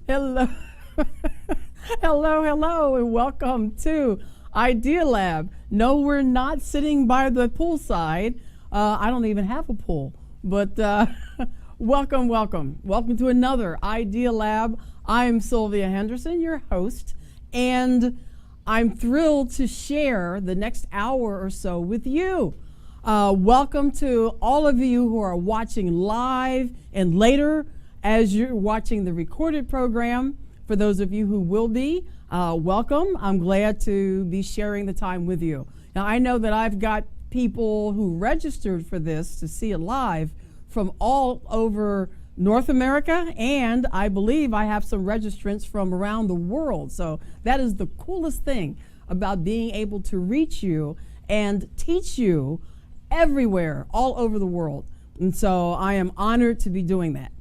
Hello. Hello, and welcome to Idea Lab. No, we're not sitting by the poolside. I don't even have a pool, but welcome to another Idea Lab. I'm Sylvia Henderson, your host, and I'm thrilled to share the next hour or so with you. Welcome to all of you who are watching live and later as you're watching the recorded program. For those of you who will be, welcome. I'm glad to be sharing the time with you. Now, I know that I've got people who registered for this to see it live from all over North America, and I believe I have some registrants from around the world. So that is the coolest thing about being able to reach you and teach you everywhere, all over the world. And so I am honored to be doing that.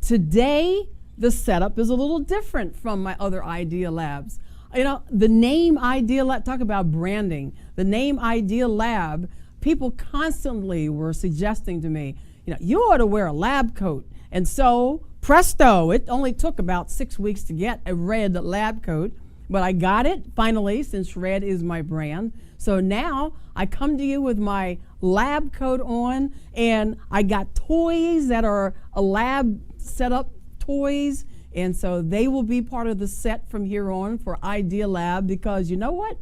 Today, the setup is a little different from my other Idea Labs. You know, the name Idea Lab, talk about branding. The name Idea Lab, people constantly were suggesting to me, you ought to wear a lab coat. And so, presto, it only took about 6 weeks to get a red lab coat, but I got it finally, since red is my brand. So now I come to you with my lab coat on, and I got toys that are a lab setup toys, and so they will be part of the set from here on for Idea Lab, because you know what?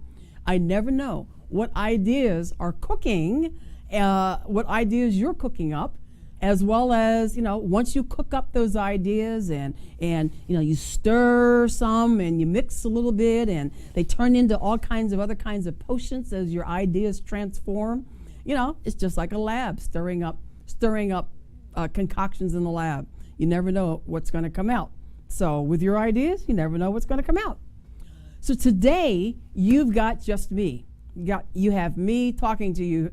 I never know what ideas are cooking, what ideas you're cooking up, as well as, once you cook up those ideas and you stir some and you mix a little bit and they turn into all kinds of other kinds of potions as your ideas transform. It's just like a lab, stirring up concoctions in the lab. You never know what's going to come out. So with your ideas, you never know what's going to come out. So today, you've got just me. You have me talking to you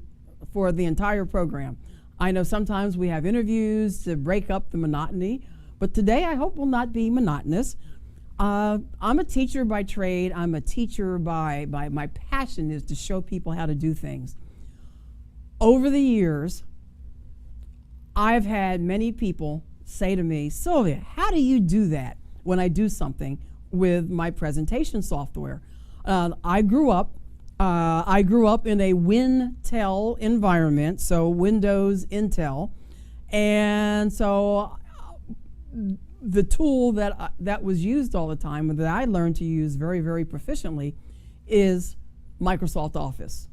for the entire program. I know sometimes we have interviews to break up the monotony, but today I hope will not be monotonous. I'm a teacher by trade. I'm a teacher by my passion is to show people how to do things. Over the years, I've had many people say to me, Sylvia, how do you do that when I do something with my presentation software? I grew up in a Wintel environment, so Windows Intel, and so the tool that was used all the time, that I learned to use very, very proficiently, is Microsoft Office.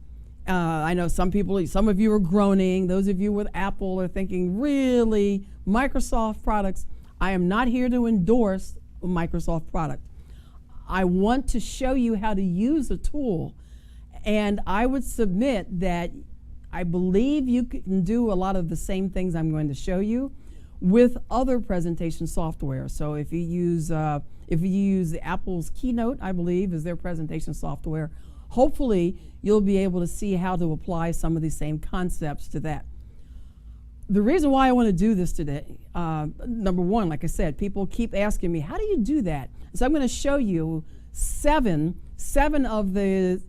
I know some of you are groaning. Those of you with Apple are thinking, really, Microsoft products? I am not here to endorse a Microsoft product. I want to show you how to use a tool, and I would submit that I believe you can do a lot of the same things I'm going to show you with other presentation software. So if you use Apple's Keynote, I believe, is their presentation software, hopefully you'll be able to see how to apply some of these same concepts to that. The reason why I want to do this today, number one, like I said, people keep asking me, how do you do that? So I'm going to show you seven of the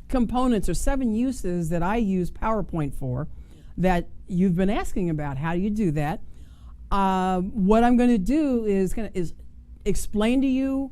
components or 7 uses that I use PowerPoint for that you've been asking about. How do you do that? What I'm going to do is explain to you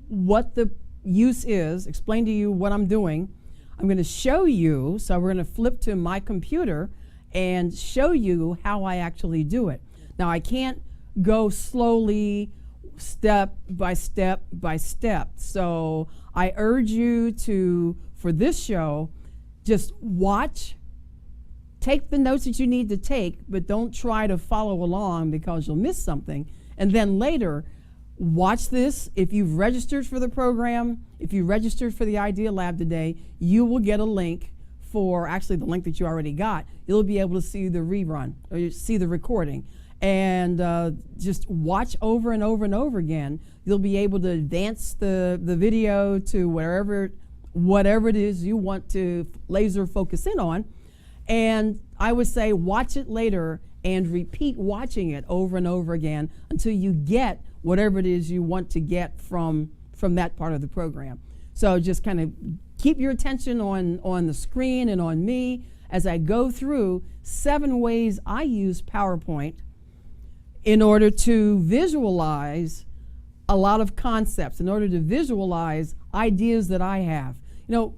what the use is, explain to you what I'm doing. I'm going to show you, so we're going to flip to my computer and show you how I actually do it. Now, I can't go slowly, step by step by step. So I urge you to, for this show, just watch, take the notes that you need to take, but don't try to follow along because you'll miss something. And then later, watch this. If you've registered for the program, if you registered for the Idea Lab today, you will get a link for, actually the link that you already got. You'll be able to see the rerun, or see the recording. And just watch over and over and over again. You'll be able to advance the video to whatever it is you want to laser focus in on. And I would say watch it later and repeat watching it over and over again until you get whatever it is you want to get from that part of the program. So just kind of keep your attention on the screen and on me as I go through 7 ways I use PowerPoint in order to visualize a lot of concepts, in order to visualize ideas that I have. You know,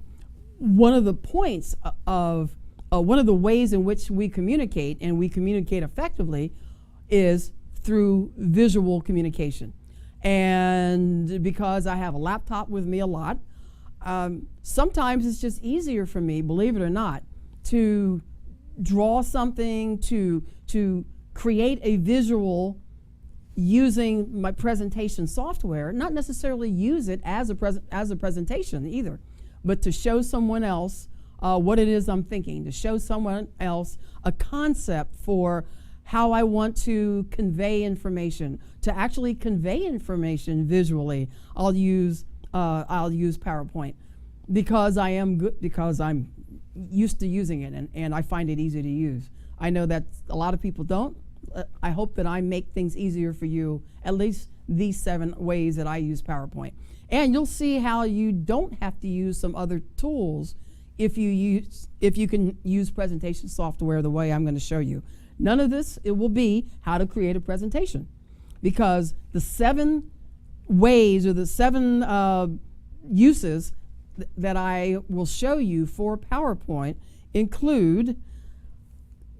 one of the points of one of the ways in which we communicate, and we communicate effectively, is through visual communication. And because I have a laptop with me a lot, sometimes it's just easier for me, believe it or not, to draw something, to create a visual using my presentation software, not necessarily use it as a presentation either, but to show someone else what it is I'm thinking, to show someone else a concept for how I want to convey information. To actually convey information visually, I'll use PowerPoint because I'm used to using it, and I find it easy to use. I know that a lot of people don't. I hope that I make things easier for you, at least these 7 ways that I use PowerPoint. And you'll see how you don't have to use some other tools if you can use presentation software the way I'm going to show you. None of this, it will be how to create a presentation, because the 7 ways, or the 7 uses that I will show you for PowerPoint include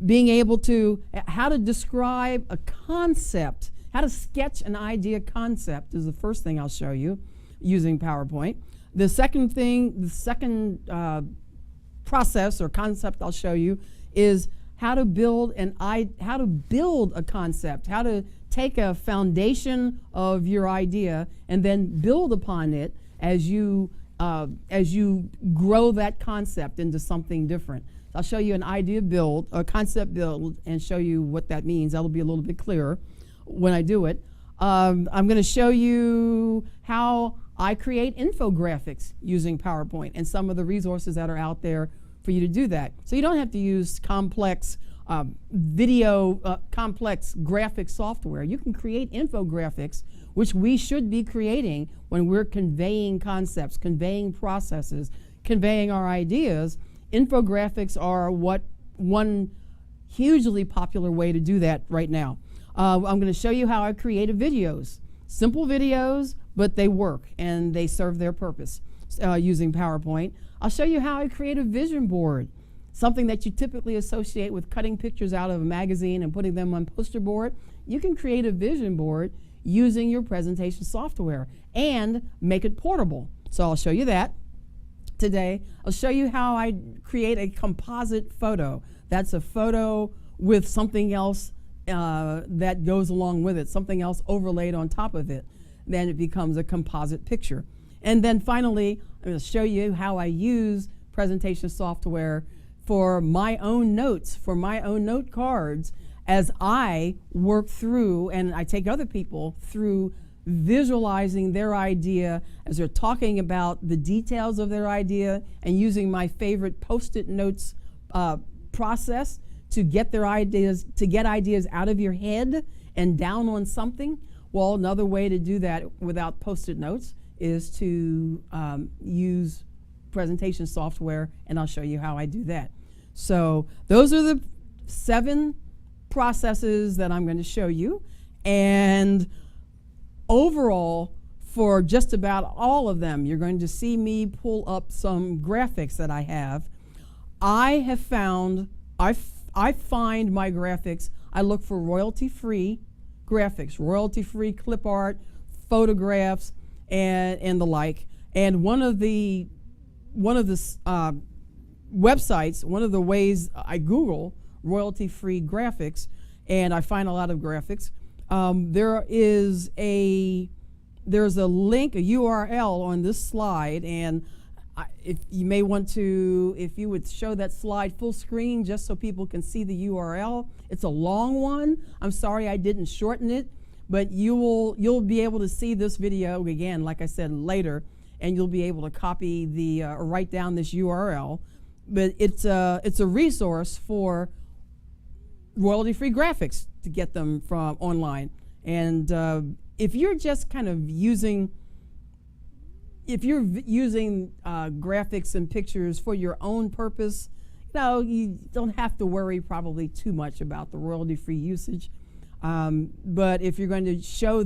being able to, how to describe a concept, how to sketch an idea concept is the first thing I'll show you using PowerPoint. The second process or concept I'll show you is how to build a concept, how to take a foundation of your idea and then build upon it as you grow that concept into something different. I'll show you an idea build, a concept build, and show you what that means. That'll be a little bit clearer when I do it. I'm going to show you how I create infographics using PowerPoint and some of the resources that are out there for you to do that. So you don't have to use complex complex graphic software. You can create infographics, which we should be creating when we're conveying concepts, conveying processes, conveying our ideas. Infographics are one hugely popular way to do that right now. I'm going to show you how I create videos. Simple videos, but they work and they serve their purpose using PowerPoint. I'll show you how I create a vision board, something that you typically associate with cutting pictures out of a magazine and putting them on poster board. You can create a vision board using your presentation software and make it portable. So I'll show you that today. I'll show you how I create a composite photo. That's a photo with something else that goes along with it, something else overlaid on top of it. Then it becomes a composite picture. And then finally, I'm going to show you how I use presentation software for my own notes, for my own note cards, as I work through and I take other people through visualizing their idea as they're talking about the details of their idea, and using my favorite Post-it notes process to get their ideas, to get ideas out of your head and down on something. Well, another way to do that without Post-it notes is to use presentation software, and I'll show you how I do that. So those are the 7 processes that I'm going to show you, and overall, for just about all of them, you're going to see me pull up some graphics that I have. I have found, I find my graphics, I look for royalty-free graphics, royalty-free clip art, photographs, and the like. And one of the websites, one of the ways I Google royalty-free graphics, and I find a lot of graphics. There's a link, a URL on this slide, and if you may want to, if you would show that slide full screen just so people can see the URL. It's a long one. I'm sorry I didn't shorten it, but you'll be able to see this video again, like I said, later, and you'll be able to copy the or write down this URL. But it's a resource for royalty-free graphics to get them from online. And if you're just kind of using graphics and pictures for your own purpose, you don't have to worry probably too much about the royalty-free usage. But if you're going to show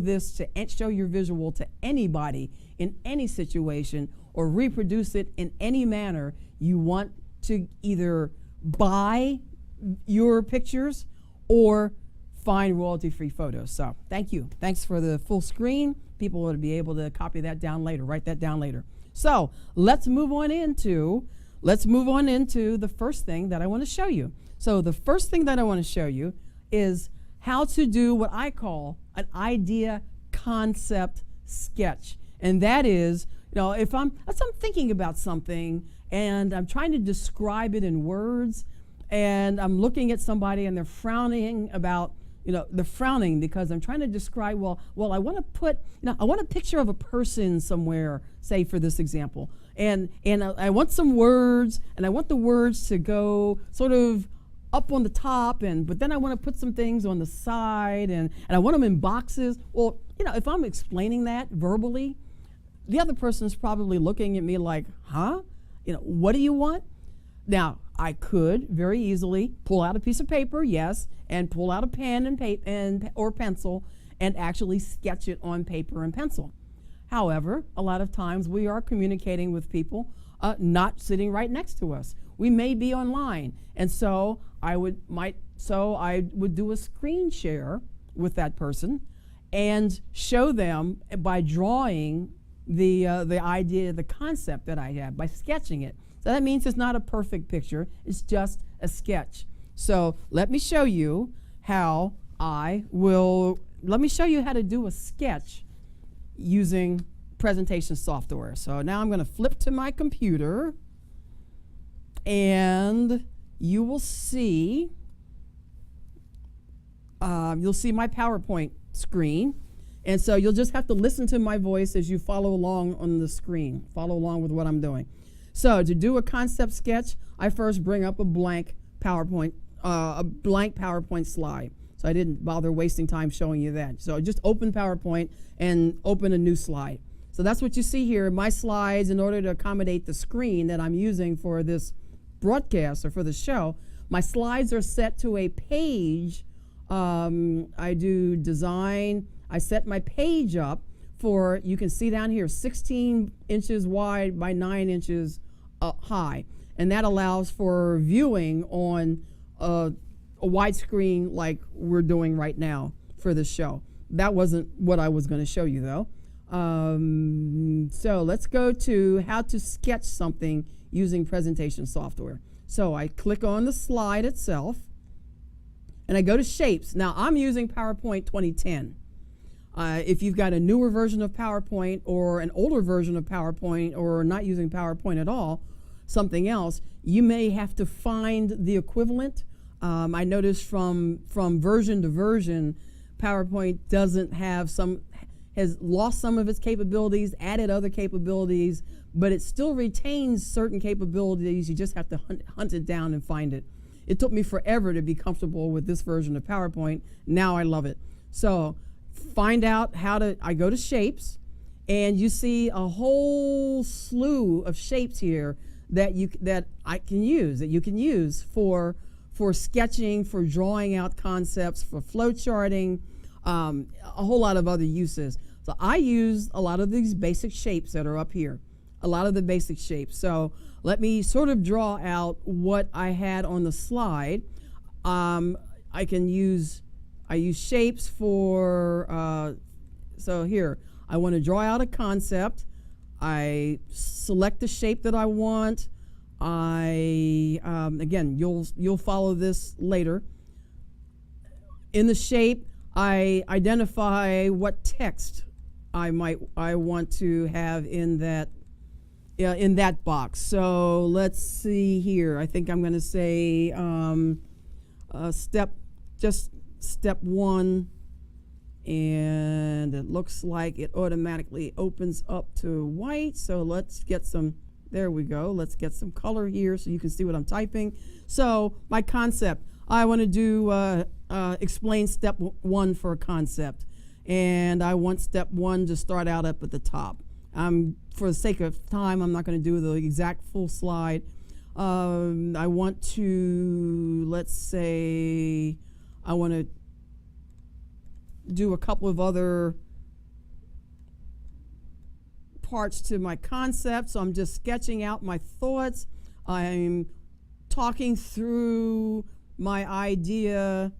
show your visual to anybody in any situation or reproduce it in any manner, you want to either buy your pictures or find royalty-free photos. So thank you. Thanks for the full screen. People will be able to copy that down later, write that down later. So let's move on into the first thing that I want to show you. So the first thing that I want to show you is how to do what I call an idea concept sketch. And that is, if I'm thinking about something and I'm trying to describe it in words, and I'm looking at somebody and they're frowning they're frowning because I'm trying to describe, well, I want to put, I want a picture of a person somewhere, say for this example, and I want some words, and I want the words to go sort of up on the top, but then I want to put some things on the side, and I want them in boxes. Well, if I'm explaining that verbally, the other person's probably looking at me like, huh? What do you want? Now, I could very easily pull out a piece of paper, yes, and pull out a pen or pencil and actually sketch it on paper and pencil. However, a lot of times we are communicating with people not sitting right next to us. We may be online, and so I would do a screen share with that person and show them by drawing the idea, the concept that I have, by sketching it. So that means it's not a perfect picture, it's just a sketch. So let me show you how to do a sketch using presentation software. So now I'm going to flip to my computer, and you will see my PowerPoint screen. And so you'll just have to listen to my voice as you follow along on the screen, follow along with what I'm doing. So to do a concept sketch, I first bring up a blank PowerPoint slide. So I didn't bother wasting time showing you that. So just open PowerPoint and open a new slide. So that's what you see here. My slides, in order to accommodate the screen that I'm using for this broadcast or for the show, my slides are set to a page. I do design. I set my page up for, you can see down here, 16 inches wide by 9 inches high. And that allows for viewing on a widescreen like we're doing right now for this show. That wasn't what I was going to show you, though. So let's go to how to sketch something using presentation software. So I click on the slide itself, and I go to shapes. Now I'm using PowerPoint 2010. If you've got a newer version of PowerPoint or an older version of PowerPoint or not using PowerPoint at all, something else, you may have to find the equivalent. I noticed from version to version, PowerPoint has lost some of its capabilities, added other capabilities, but it still retains certain capabilities. You just have to hunt it down and find it. It took me forever to be comfortable with this version of PowerPoint. Now I love it. So find out I go to shapes, and you see a whole slew of shapes here that you can use for sketching, for drawing out concepts, for flow charting, a whole lot of other uses. So I use a lot of these basic shapes that are up here, a lot of the basic shapes. So let me sort of draw out what I had on the slide. I use shapes for, so here, I want to draw out a concept. I select the shape that I want. Again, you'll follow this later. In the shape, I identify what text I want to have in that box. So let's see here. I think I'm going to say step 1, and it looks like it automatically opens up to white. So let's get some. There we go. Let's get some color here so you can see what I'm typing. So my concept, I want to do explain step 1 for a concept, and I want step 1 to start out up at the top. For the sake of time, I'm not going to do the exact full slide. I want to, let's say, I want to do a couple of other parts to my concept. So I'm just sketching out my thoughts. I'm talking through my idea,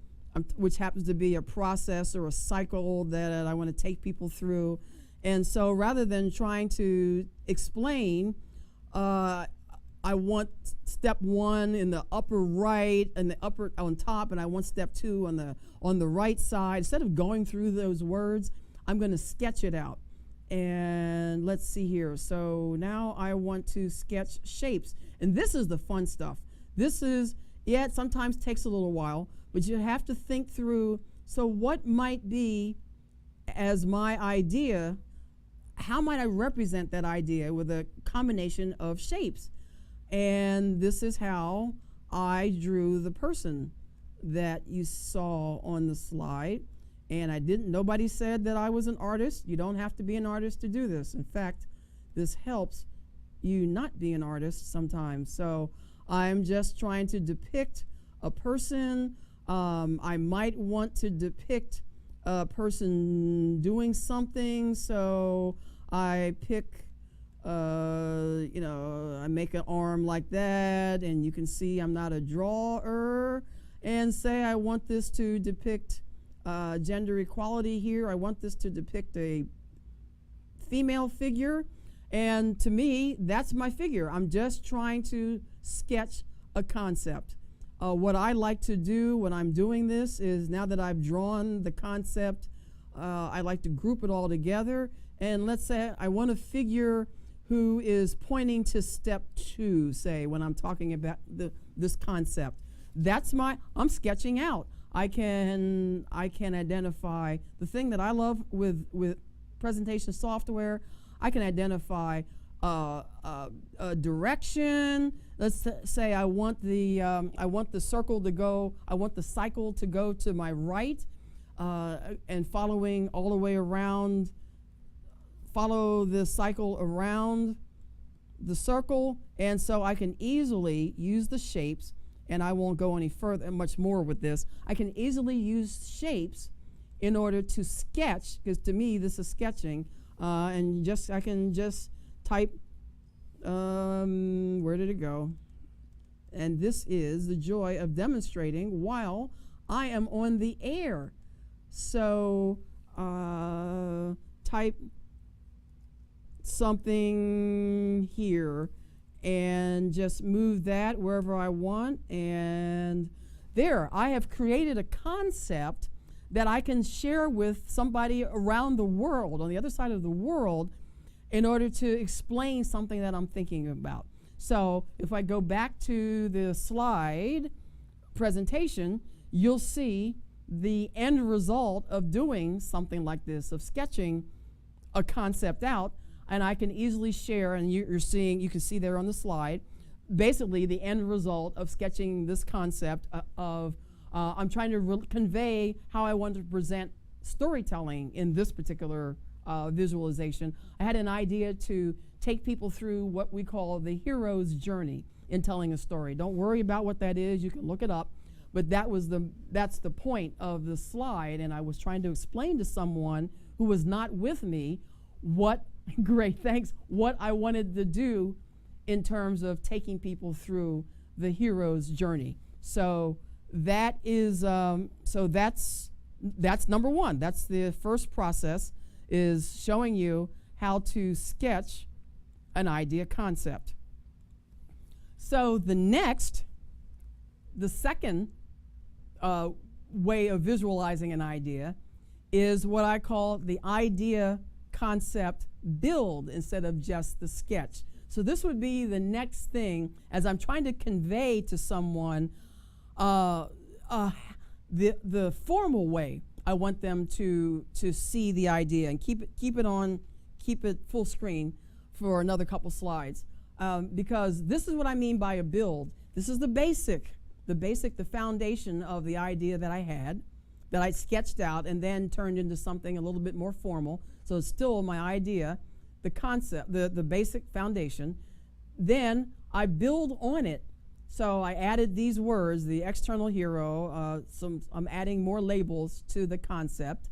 which happens to be a process or a cycle that I want to take people through. And so rather than trying to explain, I want step one in the upper right and the upper on top, and I want step two on the right side. Instead of going through those words, I'm going to sketch it out. And let's see here. So now I want to sketch shapes. And this is the fun stuff. This is, yeah, it sometimes takes a little while, but you have to think through, so what might be as my idea, how might I represent that idea with a combination of shapes? And this is how I drew the person that you saw on the slide. And nobody said that I was an artist. You don't have to be an artist to do this. In fact, this helps you not be an artist sometimes. So I'm just trying to depict a person. I might want to depict a person doing something. So I pick, I make an arm like that, and you can see I'm not a drawer. And say I want this to depict gender equality here. I want this to depict a female figure, and to me, that's my figure. I'm just trying to sketch a concept. What I like to do when I'm doing this is, now that I've drawn the concept, I like to group it all together. And let's say I want a figure who is pointing to step two, say, when I'm talking about this concept. I'm sketching out. I can identify the thing that I love with presentation software. I can identify a direction. Let's say I want the cycle to go to my right, and following all the way around. Follow the cycle around the circle, and so I can easily use the shapes. And I won't go any further, much more with this. I can easily use shapes in order to sketch, because to me this is sketching. And I can just type, where did it go? And this is the joy of demonstrating while I am on the air. So type something here, and just move that wherever I want, and there, I have created a concept that I can share with somebody around the world, on the other side of the world, in order to explain something that I'm thinking about. So if I go back to the slide presentation, you'll see the end result of doing something like this, of sketching a concept out. And I can easily share, and you can see there on the slide, basically the end result of sketching this concept I'm trying to convey how I want to present storytelling in this particular visualization. I had an idea to take people through what we call the hero's journey in telling a story. Don't worry about what that is, you can look it up, but that's the point of the slide, and I was trying to explain to someone who was not with me what I wanted to do in terms of taking people through the hero's journey. So that is that's number one. That's the first process, is showing you how to sketch an idea concept. So the second way of visualizing an idea is what I call the idea concept build instead of just the sketch. So this would be the next thing as I'm trying to convey to someone the formal way I want them to see the idea, and keep it full screen for another couple slides, because this is what I mean by a build. This is the foundation of the idea that I had, that I sketched out and then turned into something a little bit more formal. So it's still my idea, the concept, the basic foundation. Then I build on it. So I added these words, the external hero, I'm adding more labels to the concept.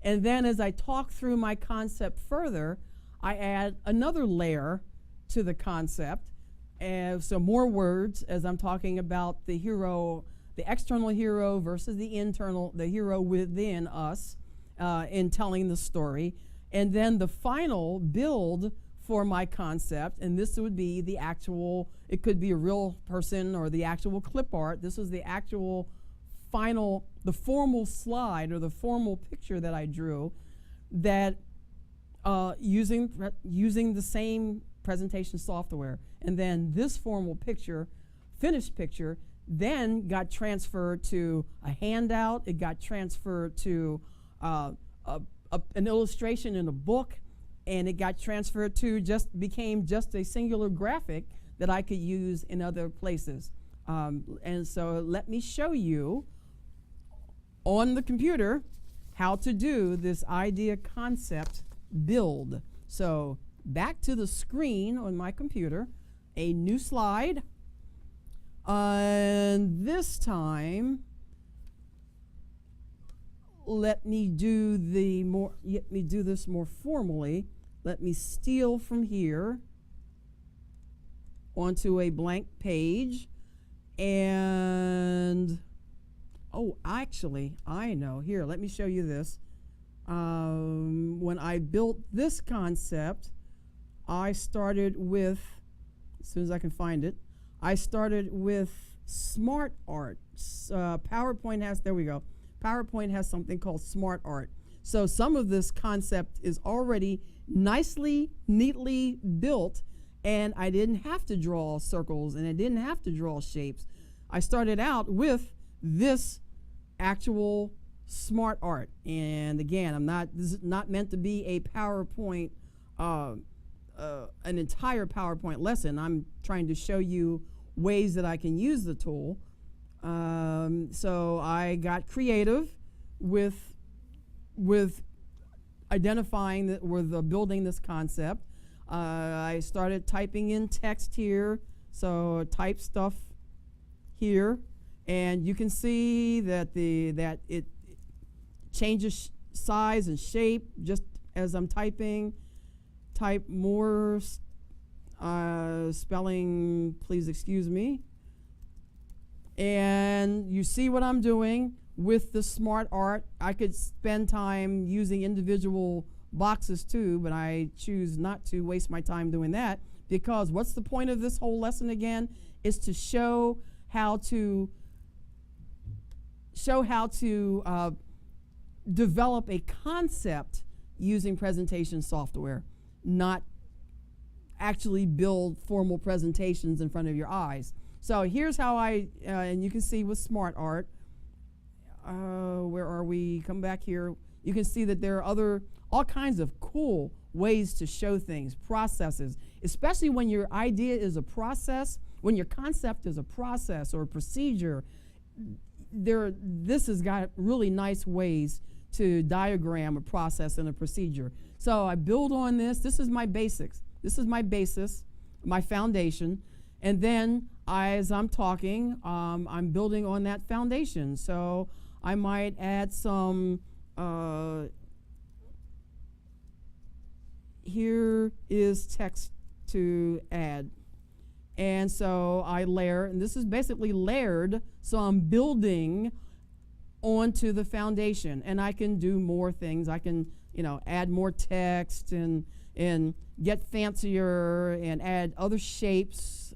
And then as I talk through my concept further, I add another layer to the concept. And so more words as I'm talking about the hero, the external hero versus the internal, the hero within us in telling the story. And then the final build for my concept, and this would be the actual, it could be a real person or the actual clip art. This is the actual final, the formal slide or the formal picture that I drew that using the same presentation software. And then this formal picture, finished picture, then got transferred to a handout. It got transferred to an illustration in a book, and it got transferred to became just a singular graphic that I could use in other places. And so let me show you on the computer how to do this idea concept build. So back to the screen on my computer, a new slide, and this time let me do this more formally. Let me steal from here onto a blank page, and oh, actually, I know. Here, let me show you this. When I built this concept, I started with, as soon as I can find it, I started with Smart Art. PowerPoint has, there we go. PowerPoint has something called Smart Art. So some of this concept is already nicely, neatly built, and I didn't have to draw circles and I didn't have to draw shapes. I started out with this actual Smart Art. And again, this is not meant to be a PowerPoint, an entire PowerPoint lesson. I'm trying to show you ways that I can use the tool. So I got creative with identifying that with building this concept. I started typing in text here, so type stuff here, and you can see that it changes size and shape just as I'm typing. Type more spelling, please excuse me. And you see what I'm doing with the Smart Art. I could spend time using individual boxes too, but I choose not to waste my time doing that, because what's the point of this whole lesson again? Is to show how to develop a concept using presentation software, not actually build formal presentations in front of your eyes. So here's how and you can see with Smart Art, where are we? Come back here. You can see that there are all kinds of cool ways to show things, processes, especially when your idea is a process, when your concept is a process or a procedure. This has got really nice ways to diagram a process and a procedure. So I build on this. This is my basics. This is my basis, my foundation. And then as I'm talking, I'm building on that foundation. So I might add some, here is text to add. And so I layer, and this is basically layered, so I'm building onto the foundation. And I can do more things. I can, add more text and get fancier and add other shapes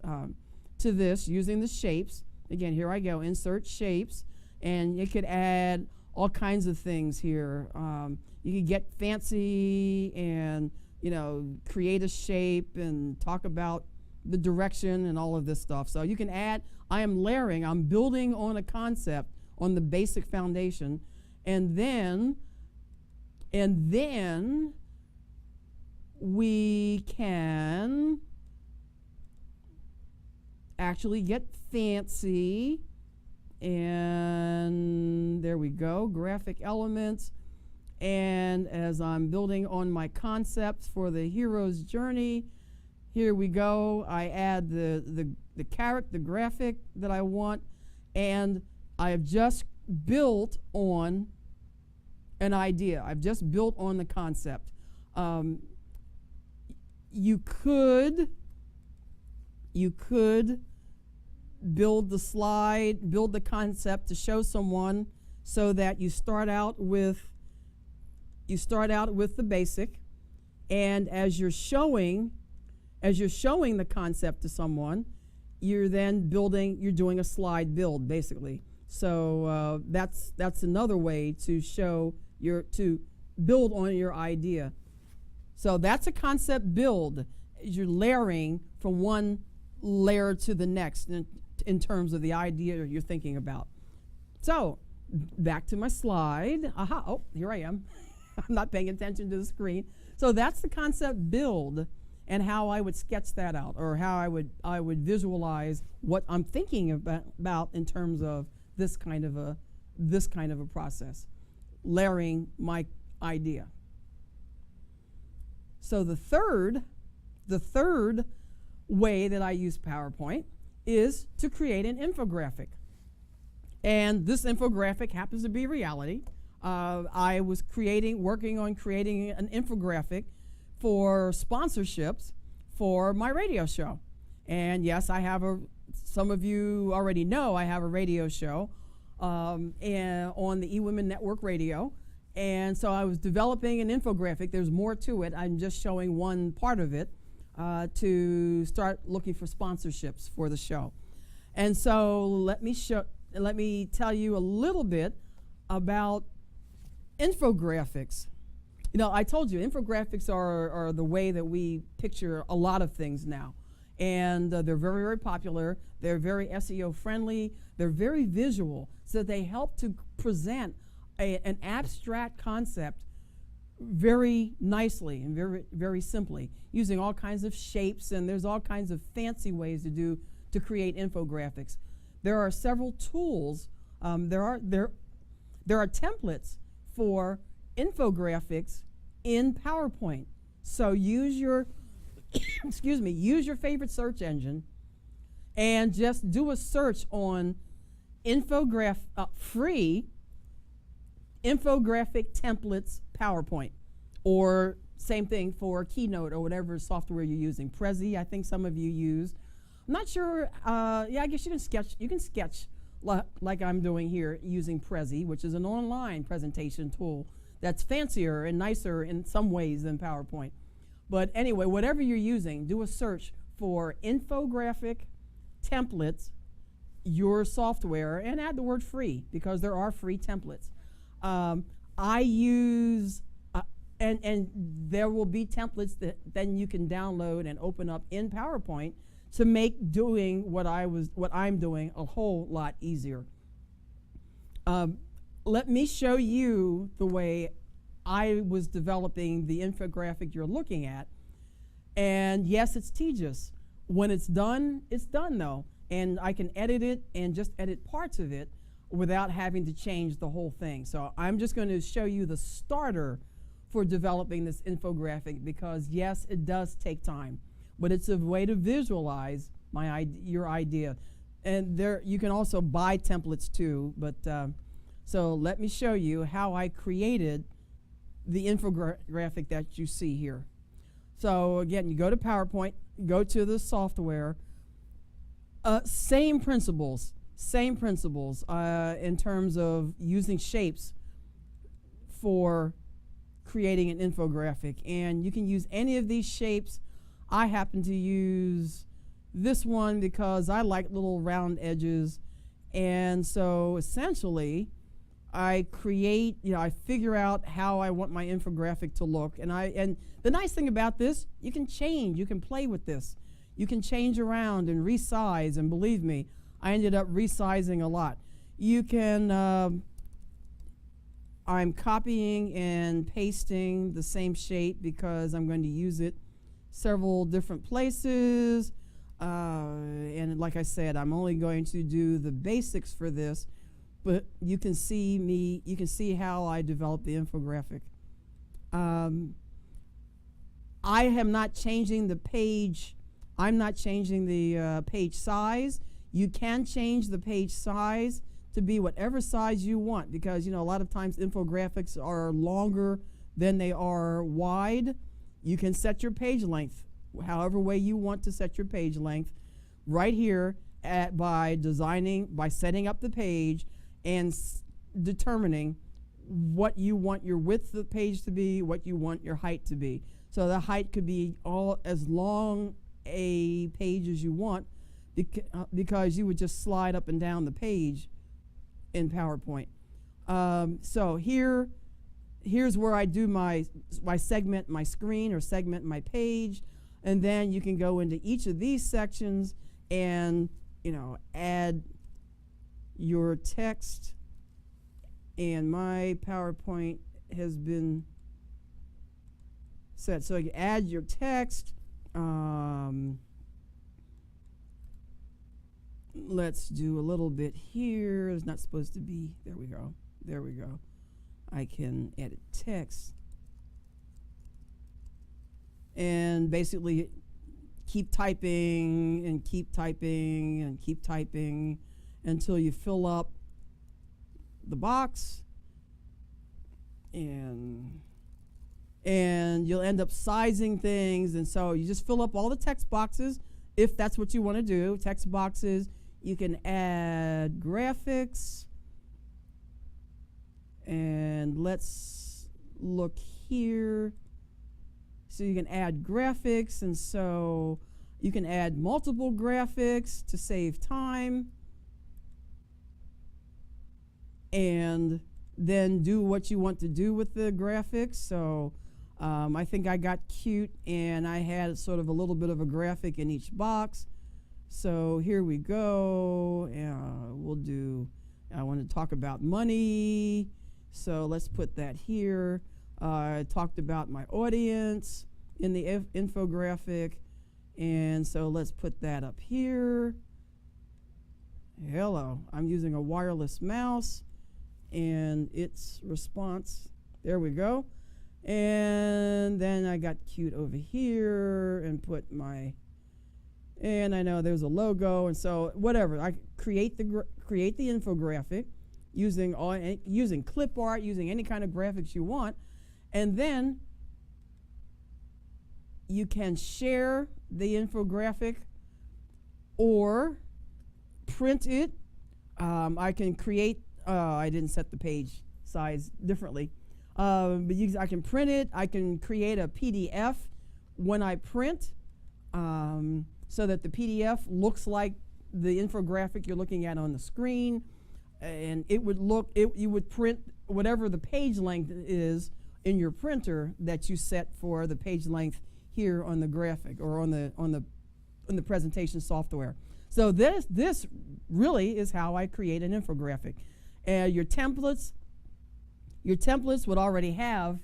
to this using the shapes. Again, here I go, insert shapes, and you could add all kinds of things here. You could get fancy and create a shape and talk about the direction and all of this stuff. So you can add, I am layering, I'm building on a concept on the basic foundation, and then we can actually get fancy, and there we go, graphic elements. And as I'm building on my concepts for the hero's journey, here we go, I add the character, the graphic that I want, and I have just built on an idea. I've just built on the concept. You could build the slide, build the concept to show someone, so that you start out with the basic, and as you're showing the concept to someone, you're then doing a slide build basically. So that's another way to build on your idea. So that's a concept build. You're layering from one layer to the next in terms of the idea you're thinking about. So back to my slide. Aha, oh, here I am. I'm not paying attention to the screen. So that's the concept build, and how I would sketch that out, or how I would visualize what I'm thinking about in terms of this kind of a process, layering my idea. So the third way that I use PowerPoint is to create an infographic. And this infographic happens to be reality. I was working on creating an infographic for sponsorships for my radio show. And yes, some of you already know I have a radio show on the eWomen Network Radio. And so I was developing an infographic. There's more to it. I'm just showing one part of it to start looking for sponsorships for the show. And so let me tell you a little bit about infographics. You know, I told you infographics are the way that we picture a lot of things now. And they're very, very popular. They're very SEO friendly. They're very visual. So they help to present an abstract concept very nicely and very, very simply, using all kinds of shapes, and there's all kinds of fancy ways to create infographics. There are several tools. There are templates for infographics in PowerPoint. So use your use your favorite search engine and just do a search on free infographic templates PowerPoint, or same thing for Keynote or whatever software you're using. Prezi, I think some of you use. I'm not sure. Yeah, I guess you can sketch like I'm doing here using Prezi, which is an online presentation tool that's fancier and nicer in some ways than PowerPoint. But anyway, whatever you're using, do a search for infographic templates, your software, and add the word free, because there are free templates. I use, and there will be templates that then you can download and open up in PowerPoint to make doing what I'm doing a whole lot easier. Let me show you the way I was developing the infographic you're looking at. And yes, it's tedious. When it's done though. And I can edit it and just edit parts of it without having to change the whole thing. So I'm just going to show you the starter for developing this infographic, because yes, it does take time, but it's a way to visualize your idea. And you can also buy templates too, but so let me show you how I created the infographic that you see here. So again, you go to PowerPoint, go to the software, same principles in terms of using shapes for creating an infographic. And you can use any of these shapes. I happen to use this one because I like little round edges. And so essentially, I figure out how I want my infographic to look. And the nice thing about this, you can play with this. You can change around and resize, and believe me, I ended up resizing a lot. You can, I'm copying and pasting the same shape because I'm going to use it several different places. And like I said, I'm only going to do the basics for this, but you can see how I developed the infographic. I am not changing the page. I'm not changing the page size. You can change the page size to be whatever size you want, because a lot of times infographics are longer than they are wide. You can set your page length however way you want to set your page length right here by setting up the page and determining what you want your width of the page to be, what you want your height to be. So the height could be as long a page as you want, because you would just slide up and down the page in PowerPoint. So here's where I do my segment my screen or segment my page, and then you can go into each of these sections and add your text. And my PowerPoint has been set, so you add your text. Let's do a little bit here. It's not supposed to be. There we go. There we go. I can edit text and basically keep typing and keep typing and keep typing until you fill up the box, and you'll end up sizing things. And so you just fill up all the text boxes if that's what you want to do. Text boxes. You can add graphics, and let's look here. So you can add graphics, and so you can add multiple graphics to save time, and then do what you want to do with the graphics. So I think I got cute, and I had sort of a little bit of a graphic in each box. So here we go. I want to talk about money, so let's put that here. I talked about my audience in the infographic, and so let's put that up here. Hello, I'm using a wireless mouse, and its response, there we go. And then I got cute over here and put and I know there's a logo, and so whatever. I create the infographic using clip art, using any kind of graphics you want, and then you can share the infographic or print it. I can create. I didn't set the page size differently, but I can print it. I can create a PDF when I print. So that the PDF looks like the infographic you're looking at on the screen, and you would print whatever the page length is in your printer that you set for the page length here on the graphic or on the presentation software. So this really is how I create an infographic. Your templates would already have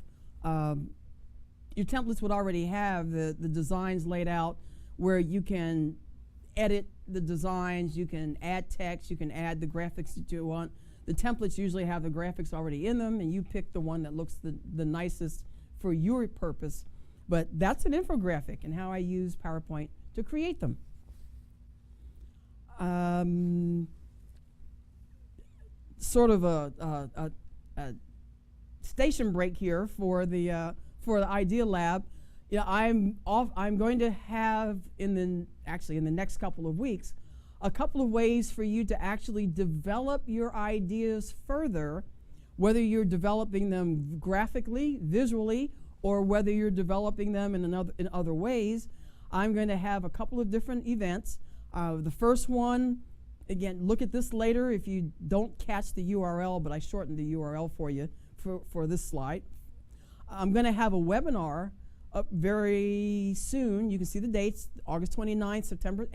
the designs laid out, where you can edit the designs, you can add text, you can add the graphics that you want. The templates usually have the graphics already in them, and you pick the one that looks the nicest for your purpose. But that's an infographic, and how I use PowerPoint to create them. Sort of a station break here for the Idea Lab. I'm going to have in the next couple of weeks a couple of ways for you to actually develop your ideas further, whether you're developing them graphically, visually, or whether you're developing them in other ways. I'm going to have a couple of different events. The first one, again, look at this later if you don't catch the URL, but I shortened the URL for you for this slide. I'm going to have a webinar up very soon. You can see the dates, August 29th, September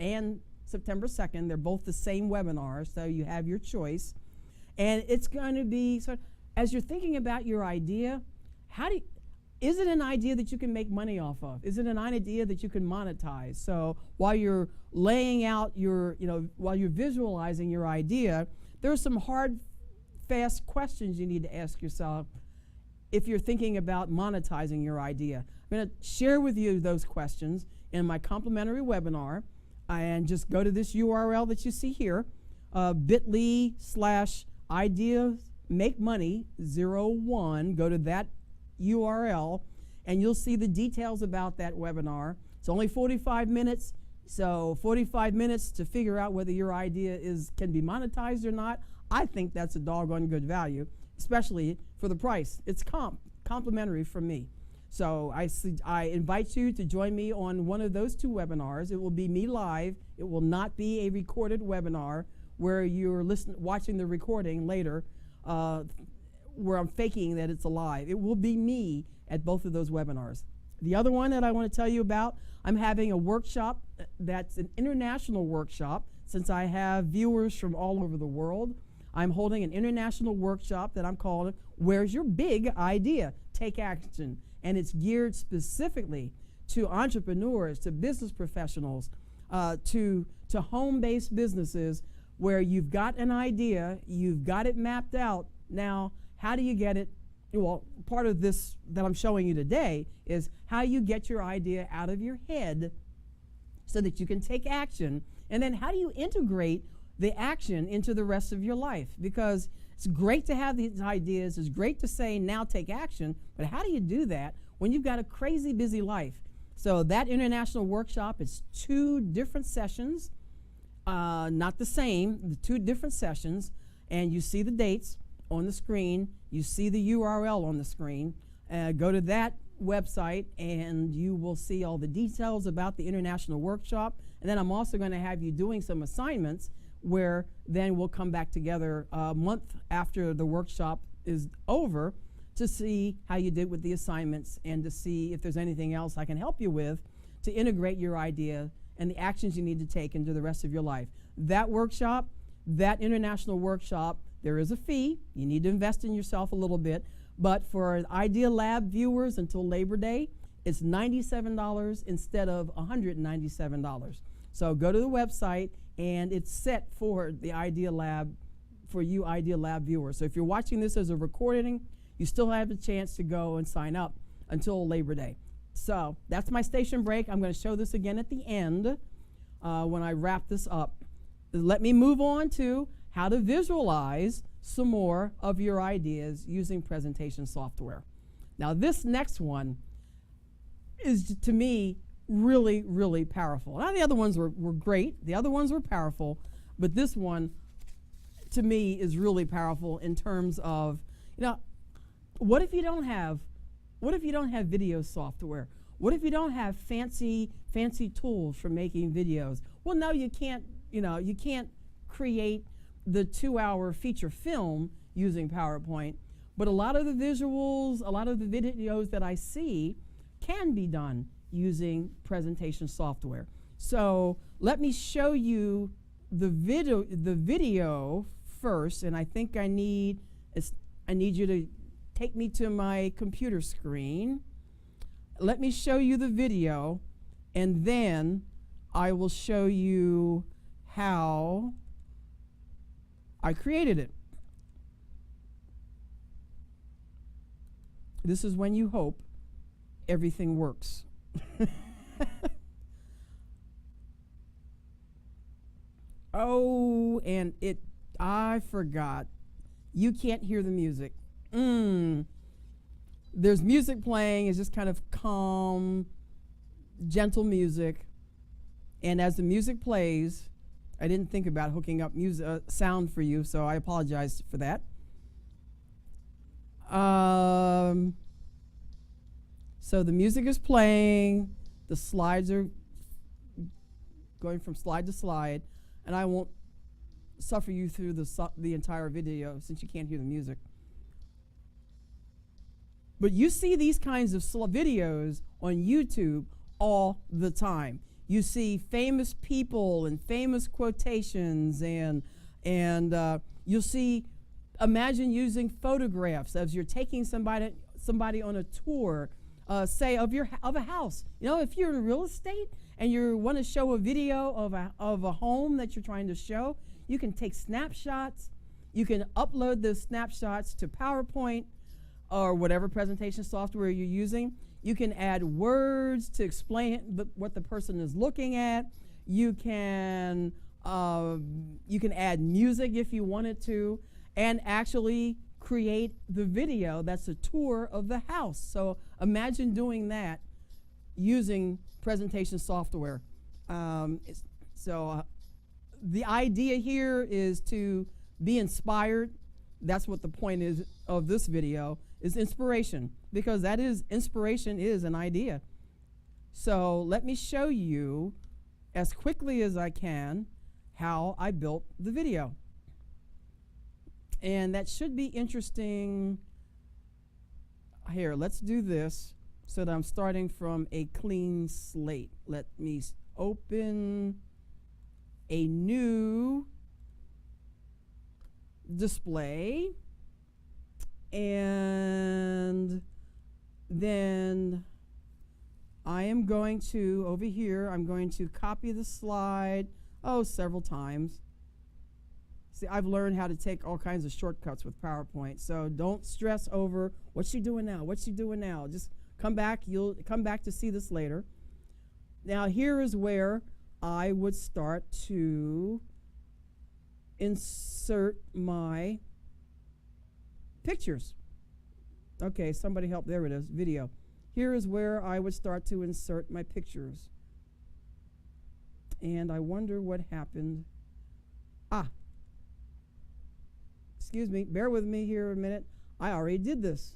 2nd. They're both the same webinar, so you have your choice. And it's going to be sort of, as you're thinking about your idea, is it an idea that you can make money off of? Is it an idea that you can monetize? So while you're laying out while you're visualizing your idea, there are some hard, fast questions you need to ask yourself if you're thinking about monetizing your idea. I'm going to share with you those questions in my complimentary webinar, and just go to this URL that you see here, bit.ly/idea Ideas Make Money 01. Go to that URL and you'll see the details about that webinar. It's only 45 minutes, so 45 minutes to figure out whether your idea can be monetized or not. I think that's a doggone good value, especially for the price. It's complimentary from me. So I invite you to join me on one of those two webinars. It will be me live. It will not be a recorded webinar where you're watching the recording later, where I'm faking that it's alive. It will be me at both of those webinars. The other one that I want to tell you about, I'm having a workshop that's an international workshop. Since I have viewers from all over the world, I'm holding an international workshop that I'm calling Where's Your Big Idea? Take Action. And it's geared specifically to entrepreneurs, to business professionals, to home-based businesses where you've got an idea, you've got it mapped out. Now, how do you get it? Well, part of this that I'm showing you today is how you get your idea out of your head so that you can take action. And then how do you integrate the action into the rest of your life? Because it's great to have these ideas, it's great to say now take action, but how do you do that when you've got a crazy busy life? So that international workshop is 2 different sessions, not the same, the 2 different sessions, and you see the dates on the screen, you see the URL on the screen. Go to that website and you will see all the details about the international workshop. And then I'm also going to have you doing some assignments where then we'll come back together a month after the workshop is over to see how you did with the assignments and to see if there's anything else I can help you with to integrate your idea and the actions you need to take into the rest of your life. That workshop, that international workshop, there is a fee. You need to invest in yourself a little bit. But for Idea Lab viewers until Labor Day, it's $97 instead of $197. So go to the website, and it's set for the Idea Lab, for you Idea Lab viewers. So if you're watching this as a recording, you still have a chance to go and sign up until Labor Day. So that's my station break. I'm going to show this again at the end when I wrap this up. Let me move on to how to visualize some more of your ideas using presentation software. Now this next one is, to me, really, really powerful. Now the other ones were great. The other ones were powerful, but this one, to me, is really powerful in terms of, what if you don't have video software? What if you don't have fancy tools for making videos? Well, no, you can't create the 2-hour feature film using PowerPoint, but a lot of the visuals, a lot of the videos that I see can be done using presentation software. So let me show you the video first, and I think I need you to take me to my computer screen. Let me show you the video, and then I will show you how I created it. This is when you hope everything works. Oh, and I forgot. You can't hear the music. There's music playing. It's just kind of calm, gentle music. And as the music plays, I didn't think about hooking up sound for you, so I apologize for that. So the music is playing, the slides are going from slide to slide, and I won't suffer you through the entire video since you can't hear the music. But you see these kinds of videos on YouTube all the time. You see famous people and famous quotations, and you'll see, imagine using photographs as you're taking somebody on a tour, say of a house. If you're in real estate and you want to show a video of a home that you're trying to show, you can take snapshots. You can upload those snapshots to PowerPoint or whatever presentation software you're using. You can add words to explain what the person is looking at. You can add music if you wanted to, and actually create the video that's a tour of the house. So imagine doing that using presentation software. The idea here is to be inspired. That's what the point is of this video, is inspiration, because that is, inspiration is an idea. So let me show you as quickly as I can how I built the video. And that should be interesting. Here, let's do this so that I'm starting from a clean slate. Let me open a new display, and then I am going to, over here, I'm going to copy the slide, several times. See, I've learned how to take all kinds of shortcuts with PowerPoint, so don't stress over what's she doing now, what's she doing now. Just come back, you'll come back to see this later. Now here is where I would start to insert my pictures. Okay, somebody help, there it is, video. Here is where I would start to insert my pictures. And I wonder what happened. Excuse me, bear with me here a minute. I already did this.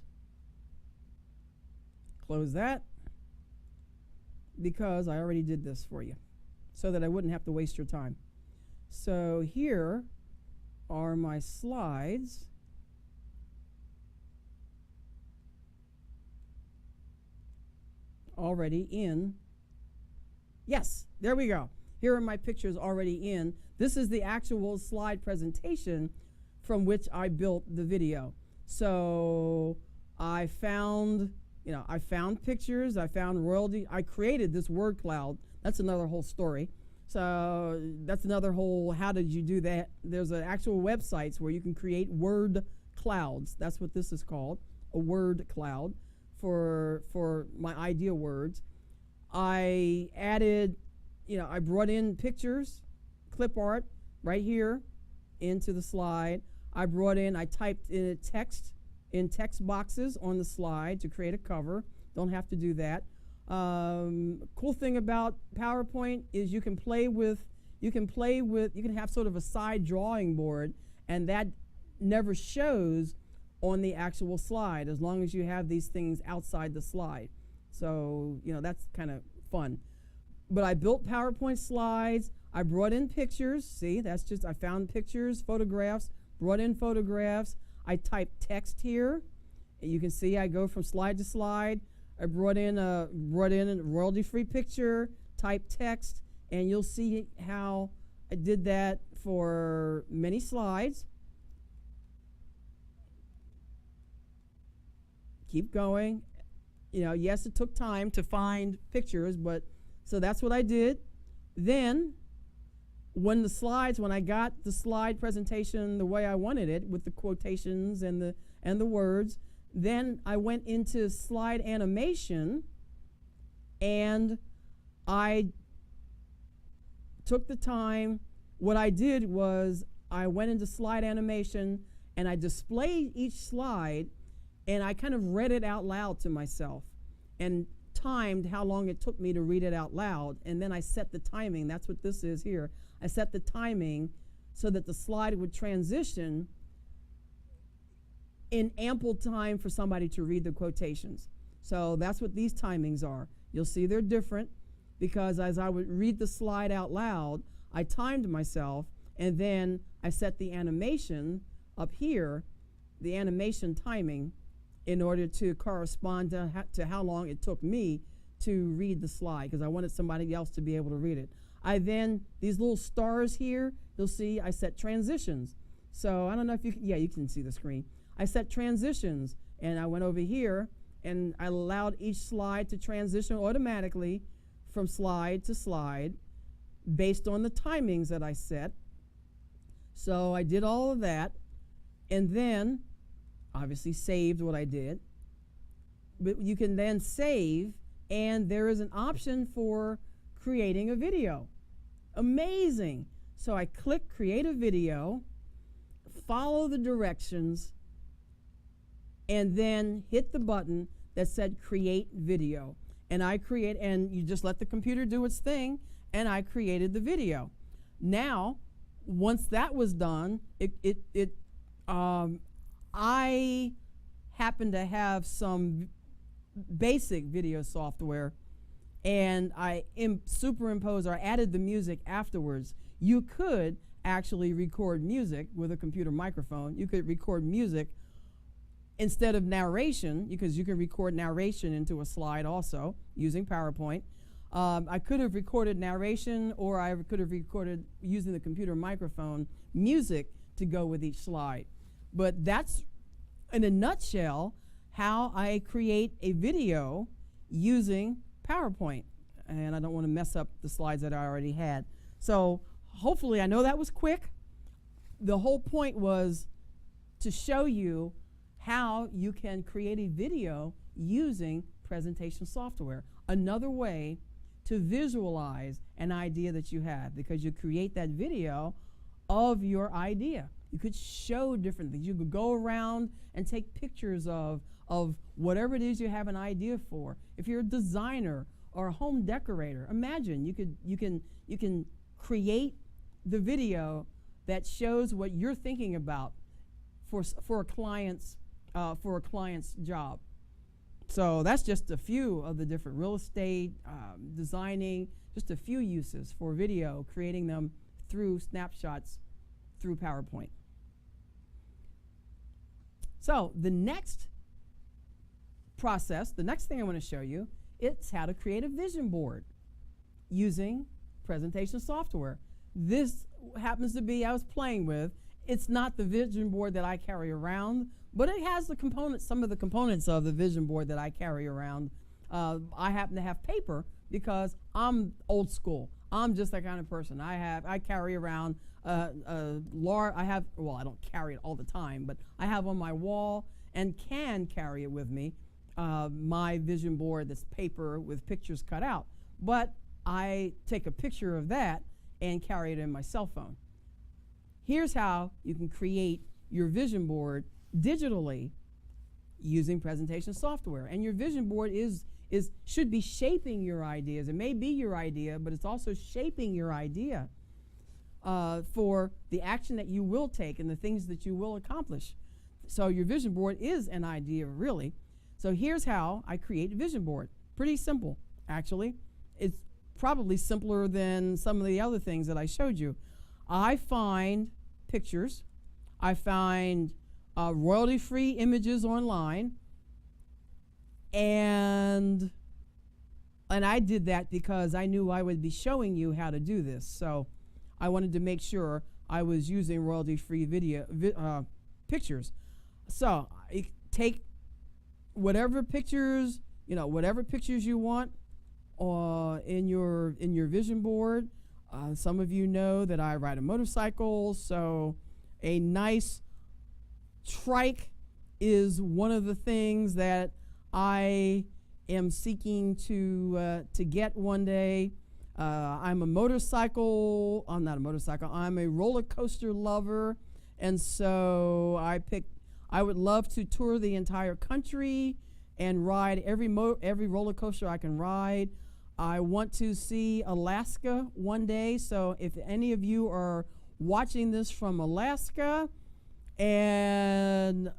Close that, because I already did this for you, so that I wouldn't have to waste your time. So here are my slides. Already in. Yes, there we go. Here are my pictures already in. This is the actual slide presentation from which I built the video. So I found pictures, I found royalty, I created this word cloud. That's another whole story. So that's another whole, how did you do that? There's an actual websites where you can create word clouds. That's what this is called, a word cloud for my idea words. I added, I brought in pictures, clip art right here into the slide. I typed in text in text boxes on the slide to create a cover. Don't have to do that. Cool thing about PowerPoint is you can have sort of a side drawing board, and that never shows on the actual slide as long as you have these things outside the slide. So, that's kind of fun. But I built PowerPoint slides. I brought in pictures. See, I found pictures, photographs, brought in photographs. I typed text here. You can see I go from slide to slide. I brought in a royalty-free picture, typed text, and you'll see how I did that for many slides. Keep going. Yes, it took time to find pictures, but so that's what I did. Then when I got the slide presentation the way I wanted it, with the quotations and the words, then I went into slide animation, and I took the time. What I did was I went into slide animation, and I displayed each slide, and I kind of read it out loud to myself and timed how long it took me to read it out loud, and then I set the timing. That's what this is here. I set the timing so that the slide would transition in ample time for somebody to read the quotations. So that's what these timings are. You'll see they're different because as I would read the slide out loud, I timed myself, and then I set the animation up here, the animation timing, in order to correspond to how long it took me to read the slide, because I wanted somebody else to be able to read it. These little stars here, you'll see I set transitions. So I don't know if you can see the screen. I set transitions, and I went over here, and I allowed each slide to transition automatically from slide to slide based on the timings that I set. So I did all of that, and then obviously saved what I did. But you can then save, and there is an option for creating a video. Amazing. So I click create a video. follow the directions and then hit the button that said create video. And you just let the computer do its thing, and I created the video. Now, once that was done, I happen to have some basic video software, and I superimposed or added the music afterwards. You could actually record music with a computer microphone. You could record music instead of narration, because you can record narration into a slide also using PowerPoint. I could have recorded narration, or I could have recorded using the computer microphone music to go with each slide. But that's, in a nutshell, how I create a video using PowerPoint. And I don't want to mess up the slides that I already had. So hopefully, I know that was quick. The whole point was to show you how you can create a video using presentation software. Another way to visualize an idea that you have, because you create that video of your idea. You could show different things. You could go around and take pictures of whatever it is you have an idea for. If you're a designer or a home decorator, imagine you can create the video that shows what you're thinking about for a client's job. So that's just a few of the different real estate, designing, just a few uses for video, creating them through snapshots through PowerPoint. So the next process, the next thing I want to show you, it's how to create a vision board using presentation software. This happens to be, I was playing with, it's not the vision board that I carry around, but it has the components, some of the components of the vision board that I carry around. I happen to have paper because I'm old school. I'm just that kind of person. I carry around I don't carry it all the time, but I have on my wall and can carry it with me, my vision board that's paper with pictures cut out. But I take a picture of that and carry it in my cell phone. Here's how you can create your vision board digitally using presentation software. And your vision board should be shaping your ideas. It may be your idea, but it's also shaping your idea for the action that you will take and the things that you will accomplish. So your vision board is an idea, really. So here's how I create a vision board. Pretty simple, actually. It's probably simpler than some of the other things that I showed you. I find pictures. I find royalty-free images online. And I did that because I knew I would be showing you how to do this. So I wanted to make sure I was using royalty-free pictures. So I take whatever pictures you want in your vision board. Some of you know that I ride a motorcycle, so a nice trike is one of the things that I am seeking to get one day. I'm not a motorcycle, I'm a roller coaster lover, and so I would love to tour the entire country and ride every roller coaster I can ride. I want to see Alaska one day, so if any of you are watching this from Alaska, and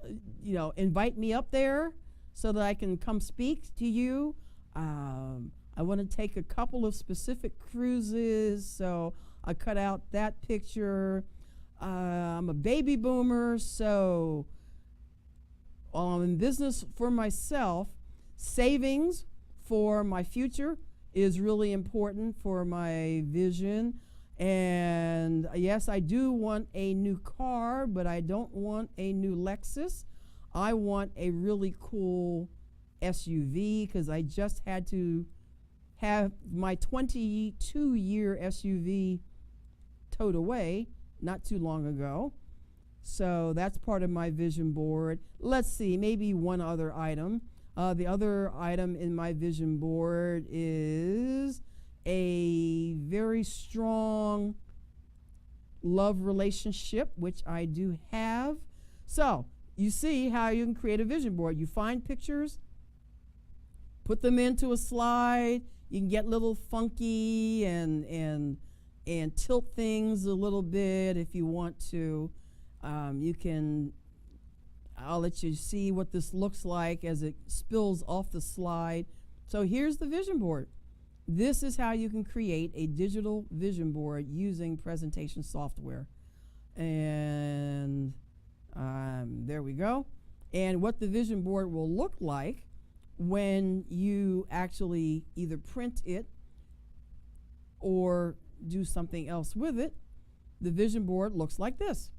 invite me up there so that I can come speak to you. I want to take a couple of specific cruises, so I cut out that picture. I'm a baby boomer, so while I'm in business for myself, savings for my future is really important for my vision. And yes, I do want a new car, but I don't want a new Lexus. I want a really cool SUV because I just had to have my 22-year SUV towed away not too long ago. So that's part of my vision board. Let's see, maybe one other item. The other item in my vision board is a very strong love relationship, which I do have. So you see how you can create a vision board. You find pictures, put them into a slide. You can get a little funky and tilt things a little bit if you want to. You can, I'll let you see what this looks like as it spills off the slide. So here's the vision board. This is how you can create a digital vision board using presentation software. And there we go. And what the vision board will look like when you actually either print it or do something else with it, the vision board looks like this.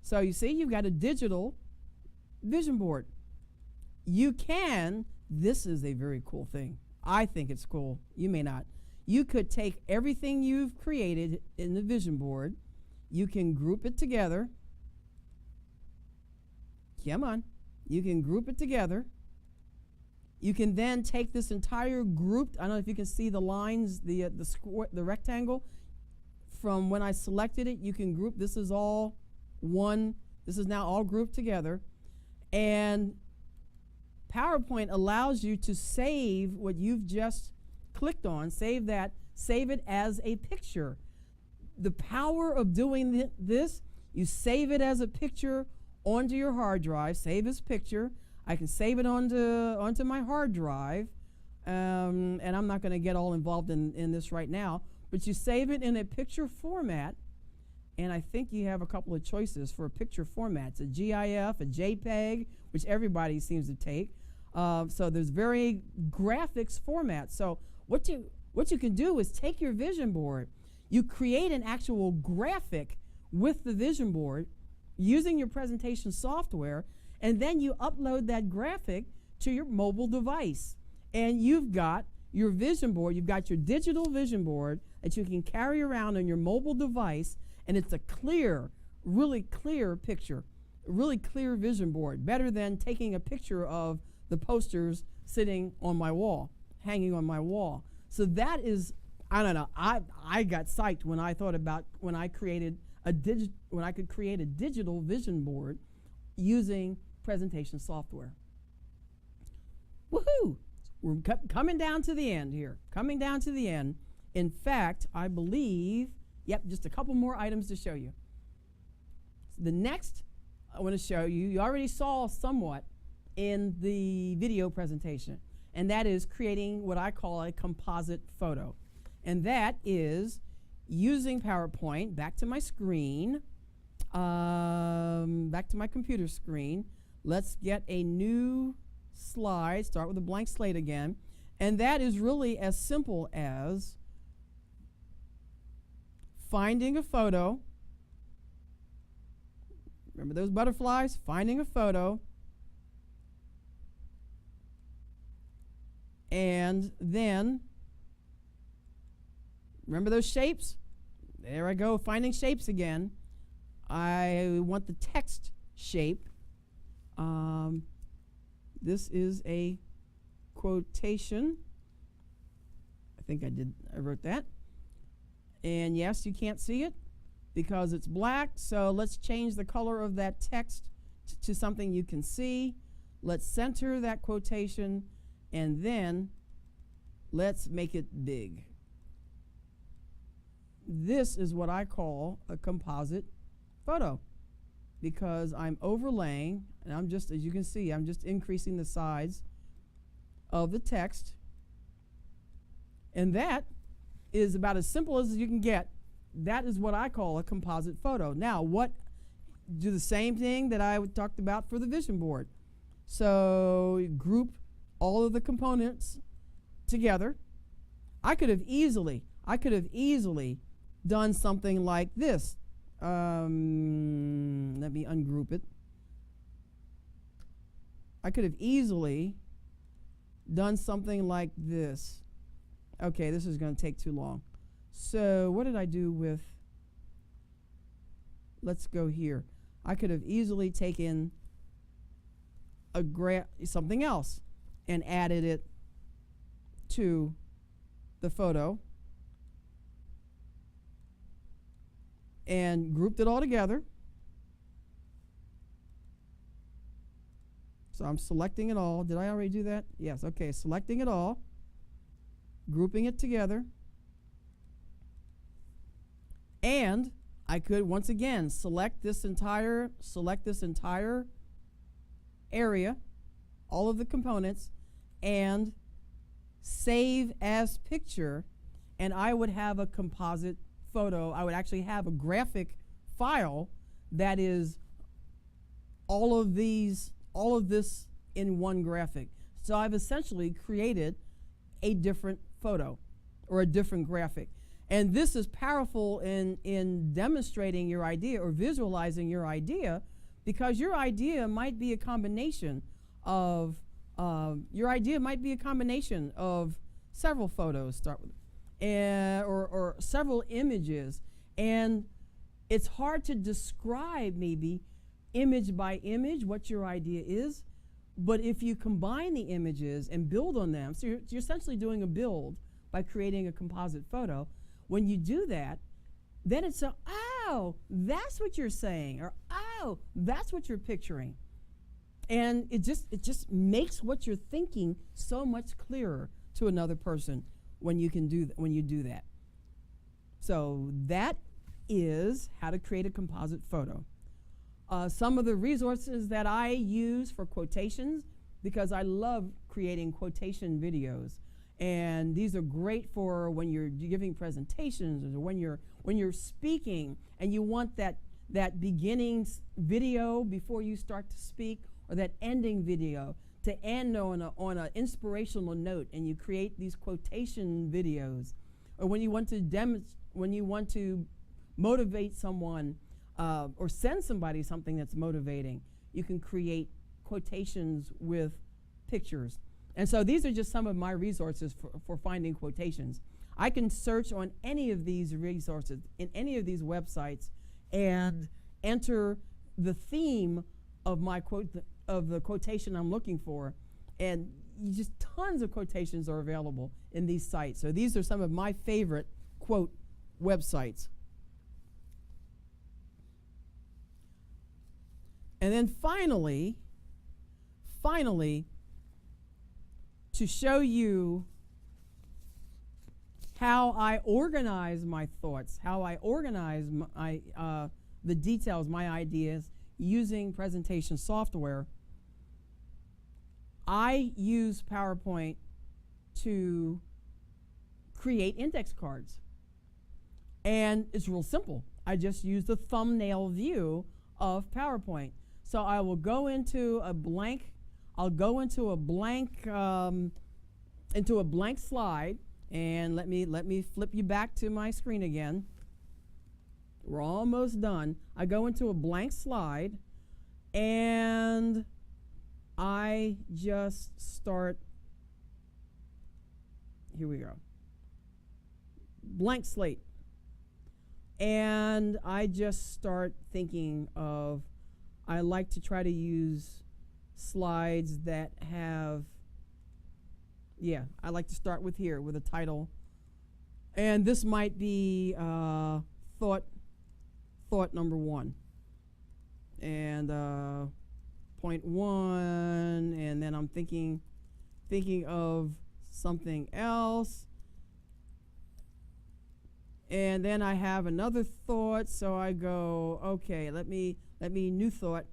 So you see, you've got a digital vision board. You can, this is a very cool thing. I think it's cool. You may not. You could take everything you've created in the vision board, you can group it together. Come on. You can group it together. You can then take this entire group, I don't know if you can see the lines, the square, the rectangle. From when I selected it, you can group, this is all one, this is now all grouped together. And PowerPoint allows you to save what you've just clicked on, save it as a picture. The power of doing this, you save it as a picture onto your hard drive, save as picture. I can save it onto my hard drive, and I'm not going to get all involved in this right now, but you save it in a picture format, and I think you have a couple of choices for picture formats, a GIF, a JPEG, which everybody seems to take. So there's very graphics formats. So what you can do is take your vision board, you create an actual graphic with the vision board using your presentation software, and then you upload that graphic to your mobile device. And you've got your vision board, you've got your digital vision board that you can carry around on your mobile device, and it's a clear, really clear picture, really clear vision board, better than taking a picture of the posters sitting on my wall, hanging on my wall. So that is, I don't know, I got psyched when I thought about when I could create a digital vision board using presentation software. Woohoo! We're coming down to the end here. Coming down to the end. In fact, I believe, yep, just a couple more items to show you. The next I want to show you, you already saw somewhat in the video presentation, and that is creating what I call a composite photo. And that is using PowerPoint, back to my screen, back to my computer screen. Let's get a new slide, start with a blank slate again. And that is really as simple as finding a photo. Remember those butterflies? Finding a photo. And then, remember those shapes? There I go, finding shapes again. I want the text shape. This is a quotation. I think I wrote that. And yes, you can't see it because it's black, so let's change the color of that text to something you can see. Let's center that quotation, and then let's make it big. This is what I call a composite photo, because I'm overlaying, and I'm just, as you can see, I'm just increasing the size of the text. And that is about as simple as you can get. That is what I call a composite photo. Now, do the same thing that I talked about for the vision board. So group all of the components together. I could have easily done something like this. Let me ungroup it. I could have easily done something like this. Okay, this is going to take too long. So what did I do with, let's go here. I could have easily taken something else and added it to the photo. and grouped it all together. So I'm selecting it all. Did I already do that? Yes, okay, selecting it all, grouping it together, and I could once again select this entire area, all of the components, and save as picture, and I would have a composite photo. I would actually have a graphic file that is all of this in one graphic. So I've essentially created a different photo or a different graphic. And this is powerful in demonstrating your idea or visualizing your idea, because your idea might be a combination of several photos, or several images, and it's hard to describe maybe image by image what your idea is. But if you combine the images and build on them, so you're essentially doing a build by creating a composite photo. When you do that, then it's oh, that's what you're saying, or oh, that's what you're picturing. And it just makes what you're thinking so much clearer to another person when you do that. So that is how to create a composite photo. Some of the resources that I use for quotations, because I love creating quotation videos, and these are great for when you're giving presentations or when you're speaking and you want that beginning video before you start to speak, or that ending video to end on an inspirational note, and you create these quotation videos. Or when you want to motivate someone, or send somebody something that's motivating, you can create quotations with pictures. And so these are just some of my resources for finding quotations. I can search on any of these resources in any of these websites and enter the theme of the quotation I'm looking for, and just tons of quotations are available in these sites. So these are some of my favorite quote websites. And then finally, to show you how I organize my thoughts, how I organize the details, my ideas, using presentation software, I use PowerPoint to create index cards. And it's real simple. I just use the thumbnail view of PowerPoint. So I will go into a blank slide, and let me flip you back to my screen again. We're almost done. I go into a blank slide, and I just start. Here we go. Blank slate. And I just start thinking of, I like to try to use slides that have, I like to start with here with a title. And this might be thought number 1. And point 1, and then I'm thinking of something else. And then I have another thought, so I go, okay, let me new thought.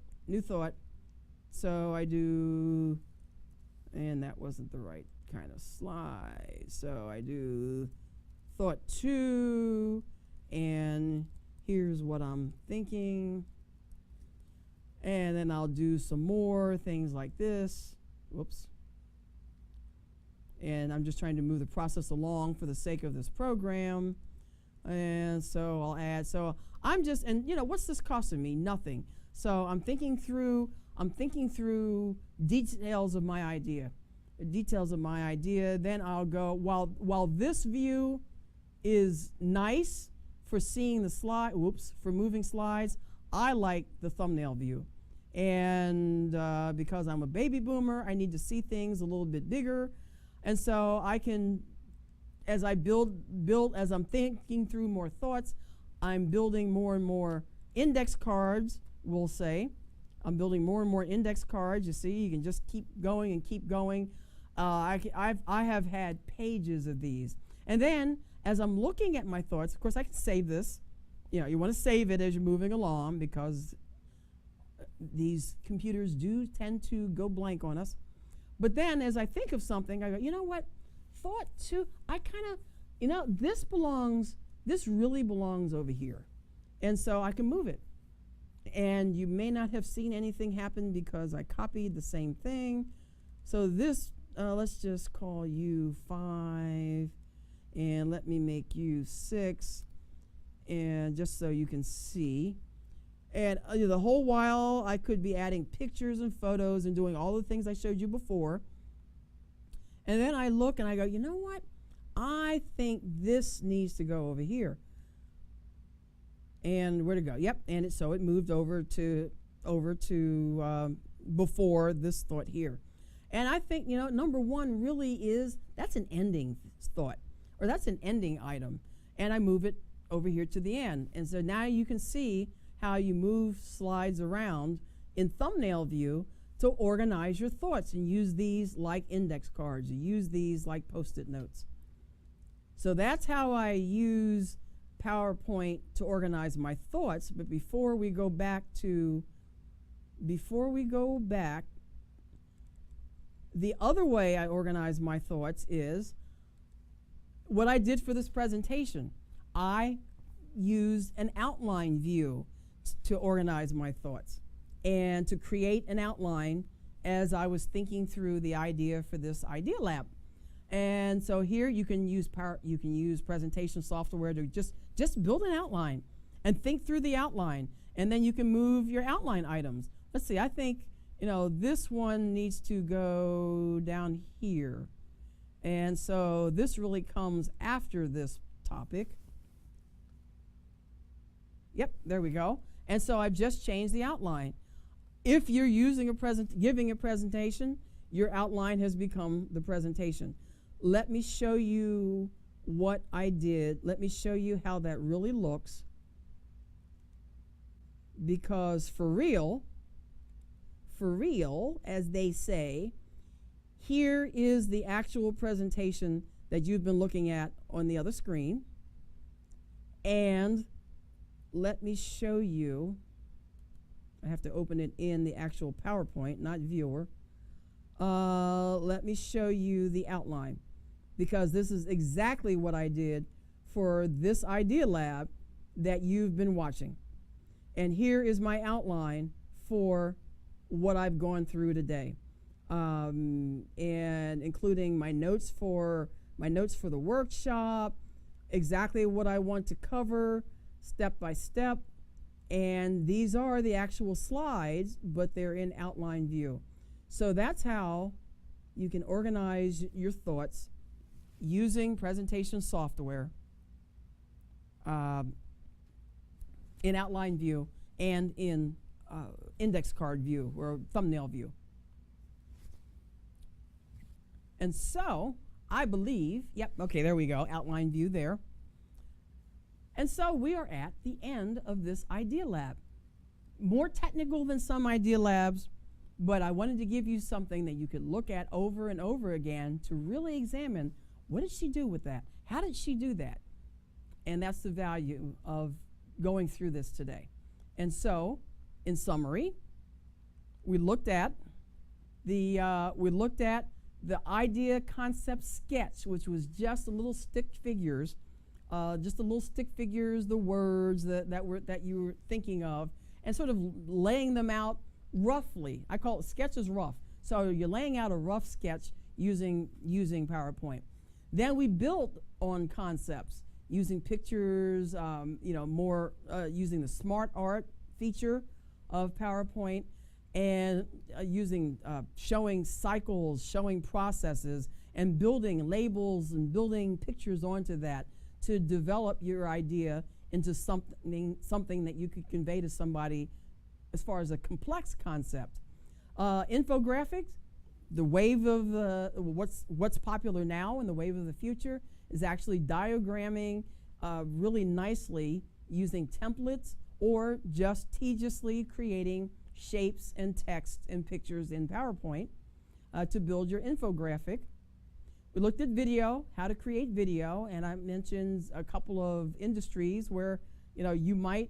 So I do, and that wasn't the right kind of slide. So I do thought 2, and here's what I'm thinking. And then I'll do some more things like this. Whoops. And I'm just trying to move the process along for the sake of this program. And so I'll add, so I'm just, and what's this costing me? Nothing. So I'm thinking through details of my idea. Then I'll go, while this view is nice for seeing the slide, for moving slides, I like the thumbnail view. And because I'm a baby boomer, I need to see things a little bit bigger. And so I can, as I'm thinking through more thoughts, I'm building more and more index cards, we'll say. I'm building more and more index cards. You see, you can just keep going and keep going. I have had pages of these. And then, as I'm looking at my thoughts, of course, I can save this. You know, you want to save it as you're moving along because these computers do tend to go blank on us. But then, as I think of something, I go, you know what? Thought two, I kind of, you know, this really belongs over here. And so I can move it. And you may not have seen anything happen because I copied the same thing. So this, let's just call you 5, and let me make you 6, and just so you can see. And the whole while I could be adding pictures and photos and doing all the things I showed you before. And then I look and I go, you know what? I think this needs to go over here. And where to go? Yep, and so it moved over to before this thought here. And I think, you know, number one really is, that's an ending thought, or that's an ending item. And I move it over here to the end. And so now you can see how you move slides around in thumbnail view to organize your thoughts and use these like index cards. You use these like Post-it notes. So that's how I use PowerPoint to organize my thoughts. But before we go back, the other way I organize my thoughts is what I did for this presentation. I used an outline view to organize my thoughts and to create an outline as I was thinking through the idea for this Idea Lab. And so here you can use presentation software to just build an outline and think through the outline, and then you can move your outline items. Let's see, I think, you know, this one needs to go down here. And so this really comes after this topic. Yep, there we go. And so I've just changed the outline. If you're using giving a presentation, your outline has become the presentation. Let me show you what I did. Let me show you how that really looks. Because for real, as they say, here is the actual presentation that you've been looking at on the other screen. And let me show you, I have to open it in the actual PowerPoint, not viewer. Let me show you the outline, because this is exactly what I did for this Idea Lab that you've been watching. And here is my outline for what I've gone through today, and including my notes for the workshop, exactly what I want to cover step by step. And these are the actual slides, but they're in outline view. So that's how you can organize your thoughts using presentation software in outline view and in index card view or thumbnail view. And so I believe, yep, okay, there we go, outline view there. And so we are at the end of this Idea Lab. More technical than some Idea Labs, but I wanted to give you something that you could look at over and over again to really examine, what did she do with that? How did she do that? And that's the value of going through this today. And so, in summary, we looked at the idea concept sketch, which was just little stick figures, the words that you were thinking of, and sort of laying them out roughly. I call it sketches rough. So you're laying out a rough sketch using PowerPoint. Then we built on concepts using pictures, using the smart art feature of PowerPoint, and showing cycles, showing processes, and building labels and building pictures onto that to develop your idea into something that you could convey to somebody as far as a complex concept. Infographics, the wave of what's popular now and the wave of the future, is actually diagramming really nicely using templates or just tediously creating shapes and text and pictures in PowerPoint to build your infographic. We looked at video, how to create video, and I mentioned a couple of industries where you might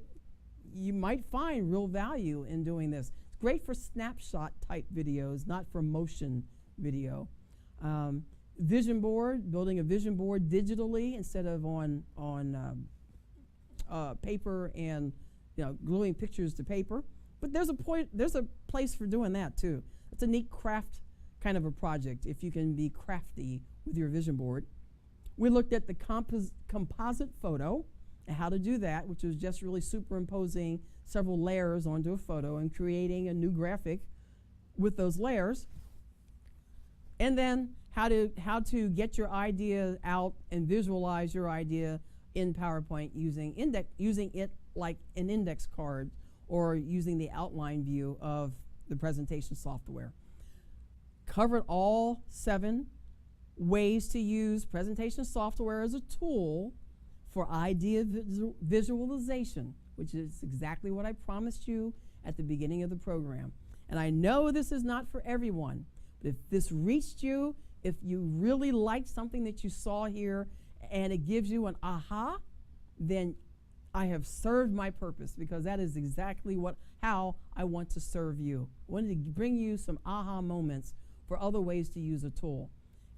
find real value in doing this. It's great for snapshot type videos, not for motion video. Vision board, building a vision board digitally instead of on paper and gluing pictures to paper. But there's a place for doing that too. It's a neat craft kind of a project if you can be crafty with your vision board. We looked at the composite photo and how to do that, which was just really superimposing several layers onto a photo and creating a new graphic with those layers. And then how to get your idea out and visualize your idea in PowerPoint using it like an index card or using the outline view of the presentation software. Covered all 7 ways to use presentation software as a tool for idea visualization, which is exactly what I promised you at the beginning of the program. And I know this is not for everyone, but if this reached you, if you really liked something that you saw here and it gives you an aha, then I have served my purpose, because that is exactly how I want to serve you. I wanted to bring you some aha moments for other ways to use a tool.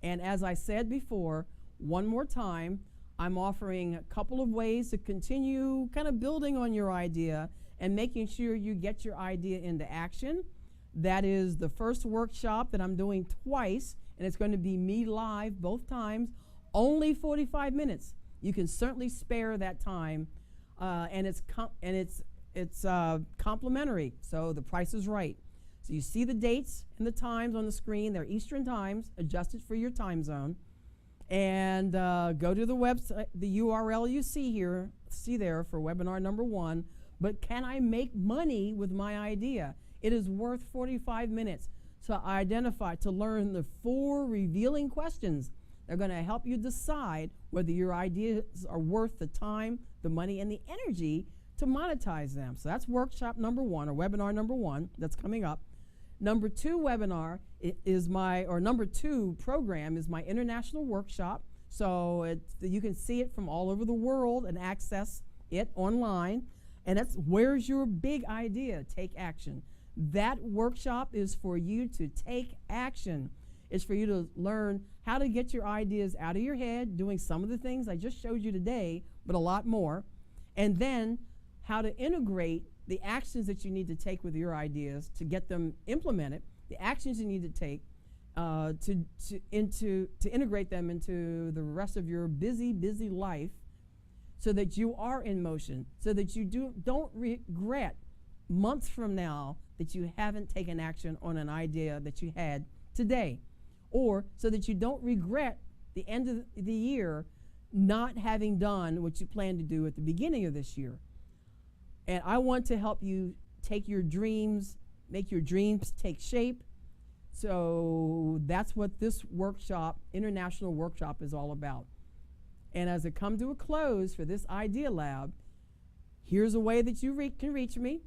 And as I said before, one more time, I'm offering a couple of ways to continue kind of building on your idea and making sure you get your idea into action. That is the first workshop that I'm doing twice, and it's going to be me live both times, only 45 minutes. You can certainly spare that time, and it's complimentary, so the price is right. So you see the dates and the times on the screen. They're Eastern times, adjusted for your time zone. And go to the website, the URL you see there for webinar number 1. But can I make money with my idea? It is worth 45 minutes to learn the 4 revealing questions. They're going to help you decide whether your ideas are worth the time, the money, and the energy to monetize them. So that's workshop number 1, or webinar number 1, that's coming up. Number 2 webinar number 2 program is my international workshop. So you can see it from all over the world and access it online. And that's Where's Your Big Idea? Take Action. That workshop is for you to take action. It's for you to learn how to get your ideas out of your head, doing some of the things I just showed you today, but a lot more. And then how to integrate the actions that you need to take with your ideas to get them implemented, the actions you need to take to integrate them into the rest of your busy life, so that you are in motion, so that you don't regret months from now that you haven't taken action on an idea that you had today, or so that you don't regret the end of the year not having done what you planned to do at the beginning of this year. And I want to help you take your dreams, make your dreams take shape. So that's what this workshop, international workshop, is all about. And as I come to a close for this Idea Lab, here's a way that you can reach me,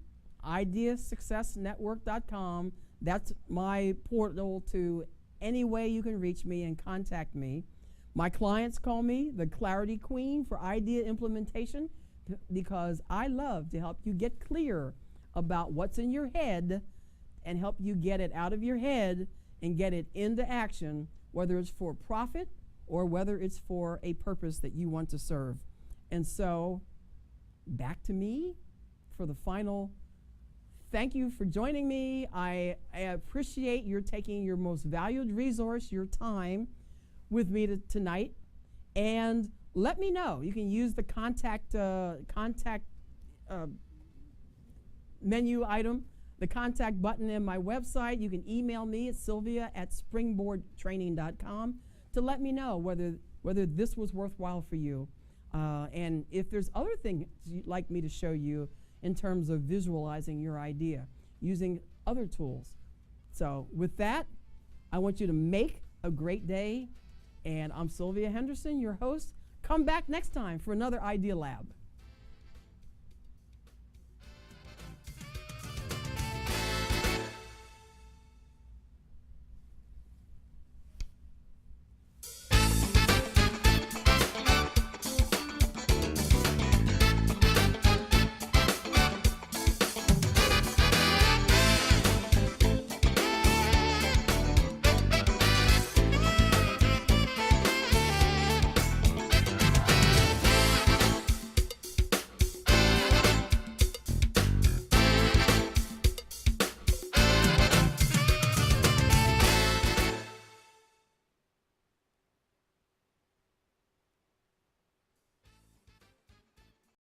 ideasuccessnetwork.com. That's my portal to any way you can reach me and contact me. My clients call me the Clarity Queen for idea implementation, because I love to help you get clear about what's in your head and help you get it out of your head and get it into action, whether it's for profit or whether it's for a purpose that you want to serve. And so, back to me for the final. Thank you for joining me. I appreciate your taking your most valued resource, your time, with me tonight. And let me know. You can use the contact menu item, the contact button in my website. You can email me at sylvia@springboardtraining.com to let me know whether this was worthwhile for you. And if there's other things you'd like me to show you in terms of visualizing your idea using other tools. So with that, I want you to make a great day. And I'm Sylvia Henderson, your host. Come back next time for another Idea Lab.